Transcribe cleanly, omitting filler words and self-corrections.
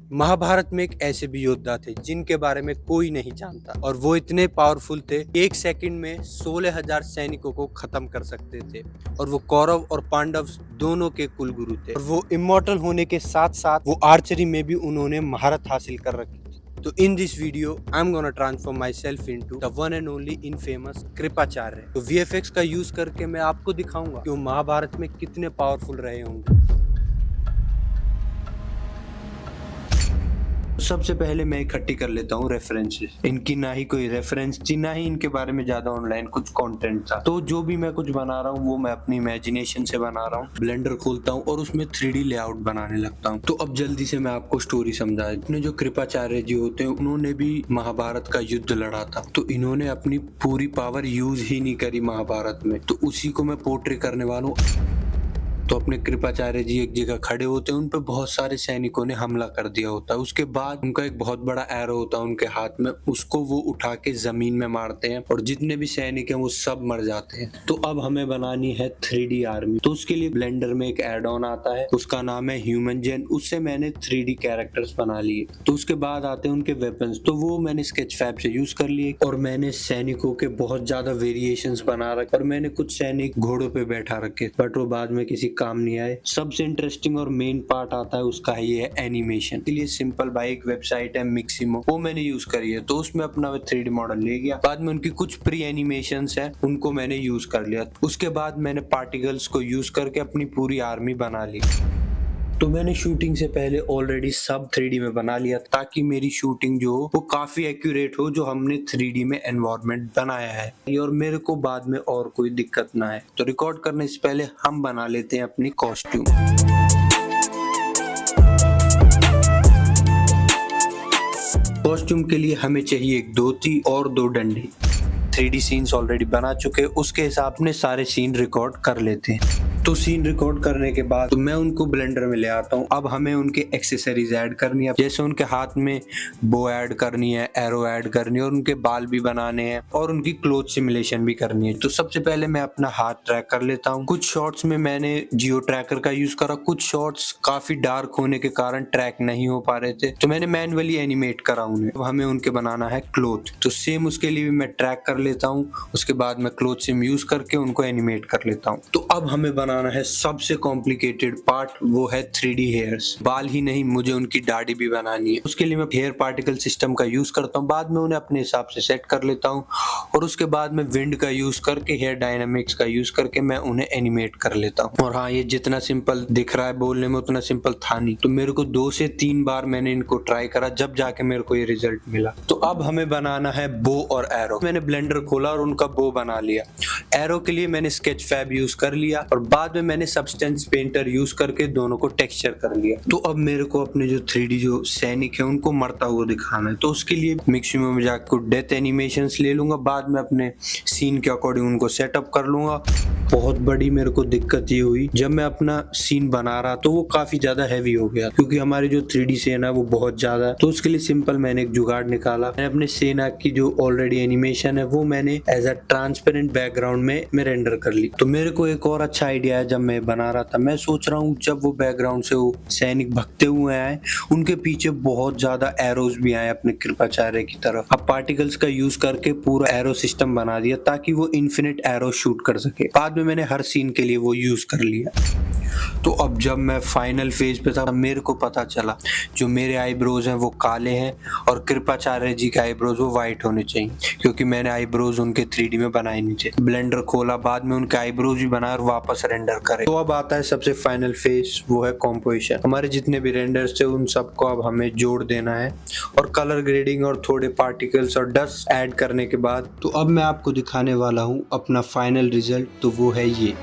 महाभारत में एक ऐसे भी योद्धा थे जिनके बारे में कोई नहीं जानता और वो इतने पावरफुल थे, एक सेकंड में 16,000 सैनिकों को खत्म कर सकते थे। और वो कौरव और पांडव दोनों के कुलगुरु थे और वो इमॉर्टल होने के साथ साथ वो आर्चरी में भी उन्होंने महारत हासिल कर रखी थी। तो in this video I am gonna transform my self into the one and only infamous Kripacharya. तो वीएफएक्स का यूज करके मैं आपको दिखाऊंगा कि वो महाभारत में कितने पावरफुल रहे होंगे। सबसे पहले मैं इकट्ठी कर लेता हूँ रेफरेंसेस। इनकी ना ही कोई रेफरेंस थी, ना ही इनके बारे में ज्यादा ऑनलाइन कुछ कंटेंट था। तो जो भी मैं कुछ बना रहा हूँ वो मैं अपनी इमेजिनेशन से बना रहा हूँ। ब्लेंडर खोलता हूँ और उसमें 3D लेआउट बनाने लगता हूँ। तो अब जल्दी से मैं आपको स्टोरी समझा। इतने जो कृपाचार्य जी होते हैं उन्होंने भी महाभारत का युद्ध लड़ा था, तो इन्होंने अपनी पूरी पावर यूज ही नहीं करी महाभारत में। तो उसी को मैं पोर्ट्रे करने वाला हूँ। तो अपने कृपाचार्य जी एक जगह खड़े होते हैं, उन पे बहुत सारे सैनिकों ने हमला कर दिया होता है। उसके बाद उनका एक बहुत बड़ा एरो होता है उनके हाथ में, उसको वो उठा के जमीन में मारते हैं और जितने भी सैनिक हैं वो सब मर जाते हैं। तो अब हमें बनानी है 3D आर्मी। तो उसके लिए ब्लेंडर में एक एड ऑन आता है, उसका नाम है ह्यूमन जेन। उससे मैंने 3D कैरेक्टर्स बना लिए। तो उसके बाद आते हैं उनके वेपन्स, तो वो मैंने स्केच फैब से यूज कर लिए और मैंने सैनिकों के बहुत ज्यादा वेरिएशंस बना रखे और मैंने कुछ सैनिक घोड़ों पे बैठा रखे, बट वो बाद में किसी काम नहीं आए। सबसे इंटरेस्टिंग और मेन पार्ट आता है उसका, ये है एनिमेशन। के लिए सिंपल बाई एक वेबसाइट है मिक्सिमो, वो मैंने यूज करी है। तो उसमें अपना 3D मॉडल ले गया। बाद में उनकी कुछ प्री एनिमेशंस है, उनको मैंने यूज कर लिया। उसके बाद मैंने पार्टिकल्स को यूज करके अपनी पूरी आर्मी बना ली। तो मैंने शूटिंग से पहले ऑलरेडी सब 3D में बना लिया ताकि मेरी शूटिंग जो हो वो काफी एक्यूरेट हो, जो हमने 3D में एनवायरनमेंट बनाया है, और मेरे को बाद में और कोई दिक्कत ना है। तो रिकॉर्ड करने से पहले हम बना लेते हैं अपनी कॉस्ट्यूम। कॉस्ट्यूम के लिए हमें चाहिए एक धोती और 2 डंडे। 3D सीन्स ऑलरेडी बना चुके, उसके हिसाब से सारे सीन रिकॉर्ड कर लेते हैं। तो सीन रिकॉर्ड करने के बाद तो मैं उनको ब्लेंडर में ले आता हूँ। अब हमें उनके एक्सेसरीज ऐड करनी है, जैसे उनके हाथ में बो ऐड करनी है, एरो ऐड करनी है, और उनके बाल भी बनाने हैं और उनकी क्लोथ सिमुलेशन भी करनी है। तो सबसे पहले मैं अपना हाथ ट्रैक कर लेता हूँ। कुछ शॉट्स में मैंने जियो ट्रैकर का यूज करा, कुछ शॉट्स काफी डार्क होने के कारण ट्रैक नहीं हो पा रहे थे, तो मैंने मैन्युअली एनिमेट करा उन्हें। अब हमें उनके बनाना है क्लोथ, तो सेम उसके लिए भी मैं ट्रैक कर लेता हूँ। उसके बाद मैं क्लोथ सिम यूज करके उनको एनिमेट कर लेता हूँ। तो अब हमें बनाना है सबसे कॉम्प्लिकेटेड पार्ट, वो है 3D हेयर्स। बाल ही नहीं, मुझे उनकी दाढ़ी भी बनानी है। उसके लिए मैं हेयर पार्टिकल सिस्टम का यूज करता हूँ, बाद में उन्हें अपने हिसाब से सेट कर लेता हूँ। और उसके बाद में विंड का यूज करके, हेयर डायनामिक्स का यूज करके मैं उन्हें एनिमेट कर लेता हूँ। और हाँ, ये जितना सिंपल दिख रहा है बोलने में उतना सिंपल था नहीं। तो मेरे को 2 से 3 बार मैंने इनको ट्राई करा, जब जाके मेरे को ये रिजल्ट मिला। तो अब हमें बनाना है बो और एरो। मैंने ब्लेंडर खोला और उनका बो बना लिया। एरो के लिए मैंने स्केच फैब यूज कर लिया और बाद में मैंने सब्सटेंस पेंटर यूज करके दोनों को टेक्सचर कर लिया। तो अब मेरे को अपने जो 3D जो सैनिक है उनको मरता हुआ दिखाना है। तो उसके लिए मिक्सिमम में जाकर डेथ एनिमेशंस ले लूंगा, बाद में अपने सीन के अकॉर्डिंग उनको सेटअप कर लूंगा। बहुत बड़ी मेरे को दिक्कत ये हुई, जब मैं अपना सीन बना रहा तो वो काफी ज्यादा हैवी हो गया, क्योंकि हमारी जो 3D सेना है वो बहुत ज्यादा है। तो उसके लिए सिंपल मैंने एक जुगाड़ निकाला। मैंने अपने सेना की जो ऑलरेडी एनिमेशन है वो मैंने एज अ ट्रांसपेरेंट बैकग्राउंड में रेंडर कर ली। तो मेरे को एक और अच्छा आइडिया है, जब मैं बना रहा था मैं सोच रहा हूँ जब वो बैकग्राउंड से वो सैनिक भगते हुए आए, उनके पीछे बहुत ज्यादा एरोज भी आए अपने कृपाचार्य की तरफ। अब पार्टिकल्स का यूज करके पूरा एरो सिस्टम बना दिया ताकि वो इन्फिनिट एरो शूट कर सके। बाद में मैंने हर सीन के लिए वो यूज कर लिया। तो अब जब मैं फाइनल फेज पे था, मेरे को पता चला जो मेरे आईब्रोज हैं वो काले हैं और कृपाचार्य जी के आईब्रोज वो व्हाइट होने चाहिए, क्योंकि मैंने आईब्रोज उनके 3D में बनाए नहीं थे। ब्लेंडर खोला, बाद में उनके आईब्रोज भी बनाए और वापस रेंडर करे। तो अब आता है सबसे फाइनल फेज, वो है कॉम्पोजिशन। हमारे जितने भी रेंडर्स थे उन सबको अब हमें जोड़ देना है और कलर ग्रेडिंग और थोड़े पार्टिकल्स और डस्ट ऐड करने के बाद तो अब मैं आपको दिखाने वाला हूँ अपना फाइनल रिजल्ट। तो वो है ये।